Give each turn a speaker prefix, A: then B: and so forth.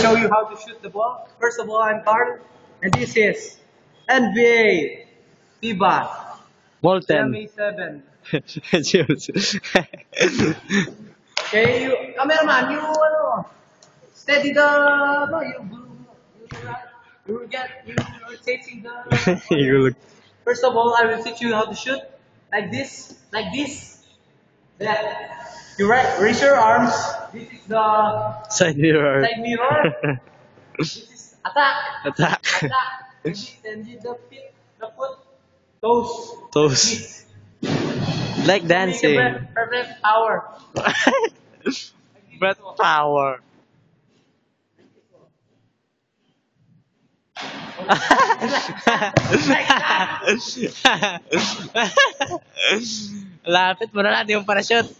A: show you how to shoot the ball. First of all, I'm Carl, and this is NBA FIBA
B: Molten.
A: Semi 7.
B: Jules.
A: Okay, you, cameraman, you steady the, no, you get, you're chasing the.
B: You look
A: First of all, I will teach you how to shoot like this, like this. Then you raise your arms. This is the
B: side mirror.
A: side mirror. This is attack.
B: Attack.
A: Attack. And the feet, the foot, toes.
B: Toes.
A: This.
B: Like
A: Make a
B: dancing.
A: perfect power.
B: Breath power. Lapit mo na natin yung parachute.